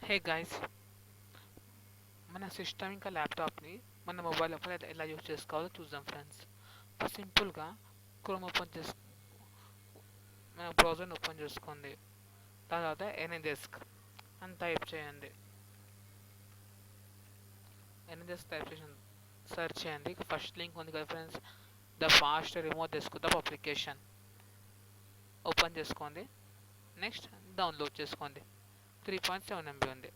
Hey guys, మన system ఇంకా ల్యాప్టాప్ని మన మొబైల్ లోపల ఎలా యూజ్ చేసుకోవాలో చూద్దాం ఫ్రెండ్స్. సింపుల్గా క్రోమ్ ఓపెన్ చేసు మన బ్రౌజర్ని ఓపెన్ చేసుకోండి. తర్వాత ఎనీడెస్క్ అని టైప్ చేయండి. ఎనీడెస్క్ టైప్ చేసి సెర్చ్ చేయండి. ఫస్ట్ లింక్ ఉంది కదా friends, the fast remote desktop application open చేసుకోండి. నెక్స్ట్ డౌన్లోడ్ చేసుకోండి. 3.7 MB ఉంది.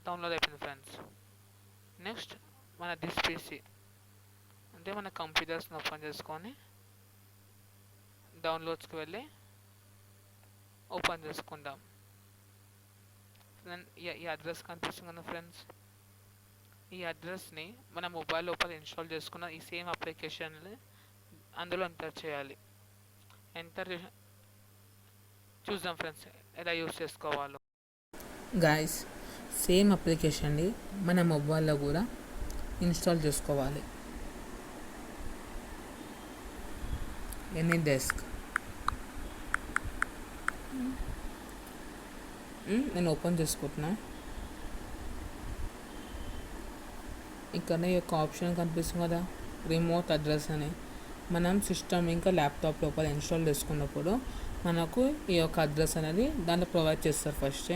డౌన్లోడ్ అయిపోయింది ఫ్రెండ్స్. నెక్స్ట్ మన దిస్ పీసీ అంటే మన కంప్యూటర్స్ని ఓపెన్ చేసుకొని డౌన్లోడ్స్కి వెళ్ళి ఓపెన్ చేసుకుందాం. ఈ అడ్రస్ కనిపిస్తుంది కదా ఫ్రెండ్స్, ఈ అడ్రస్ని మన మొబైల్ లోపల ఇన్స్టాల్ చేసుకున్న ఈ సేమ్ అప్లికేషన్ని అందులో ఎంటర్ చేయాలి. ఎంటర్ చేసి చూద్దాం ఫ్రెండ్స్ ఎలా యూస్ చేసుకోవాలో. గాయస్, సేమ్ అప్లికేషన్ని మన మొబైల్లో కూడా ఇన్స్టాల్ చేసుకోవాలి. ఎనీడెస్క్ నేను ఓపెన్ చేసుకుంటున్నా. ఇక్కడ ఈ యొక్క ఆప్షన్ కనిపిస్తుంది కదా, రిమోట్ అడ్రస్ అని. మనం సిస్టమ్ ఇంకా ల్యాప్టాప్ లోపల ఇన్స్టాల్ చేసుకున్నప్పుడు మనకు ఈ యొక్క అడ్రస్ అనేది దాంట్లో ప్రొవైడ్ చేస్తారు. ఫస్ట్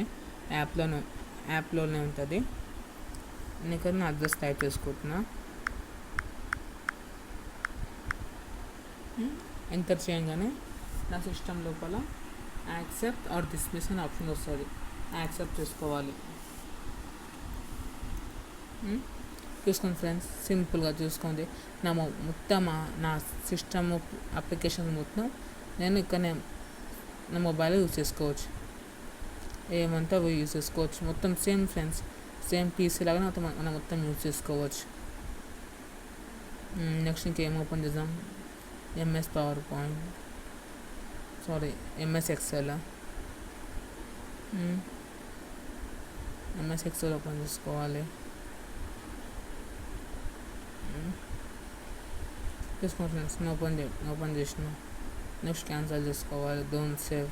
యాప్లోనే ఉంటుంది. నేను ఇక్కడ నా అడ్రస్ టైప్ చేసుకుంటున్నా. ఎంటర్ చేయగానే నా సిస్టమ్ లోపల యాక్సెప్ట్ ఆర్ డిస్మిస్ అనే ఆప్షన్ వస్తుంది. యాక్సెప్ట్ చేసుకోవాలి. చూసుకోండి ఫ్రెండ్స్, సింపుల్గా చూసుకోండి. నా సిస్టమ్ అప్లికేషన్ మొత్తం నేను ఇక్కడనే నా మొబైల్లో యూజ్ చేసుకోవచ్చు. ఏమంటే అవి యూజ్ చేసుకోవచ్చు. మొత్తం సేమ్ ఫ్రెండ్స్, సేమ్ పీసీ లాగా మనం మొత్తం యూజ్ చేసుకోవచ్చు. నెక్స్ట్ ఇంకేం ఓపెన్ చేద్దాం. MS power point, MS Excel. MS Excel open చేసుకోవాలి. చూసుకోండి ఫ్రెండ్స్, ఓపెన్ చేసిన నెక్స్ట్ క్యాన్సిల్ చేసుకోవాలి. Don't save.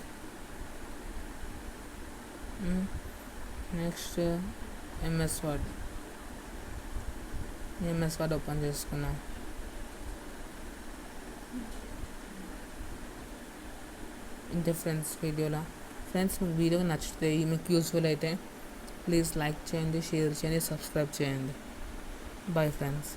Next MS word open చేసుకున్నాం. ఇంతే ఫ్రెండ్స్ వీడియోలో. ఫ్రెండ్స్, మీకు వీడియో నచ్చితే, మీకు యూస్ఫుల్ అయితే ప్లీజ్ లైక్ చేయండి, షేర్ చేయండి, సబ్స్క్రైబ్ చేయండి. Bye friends.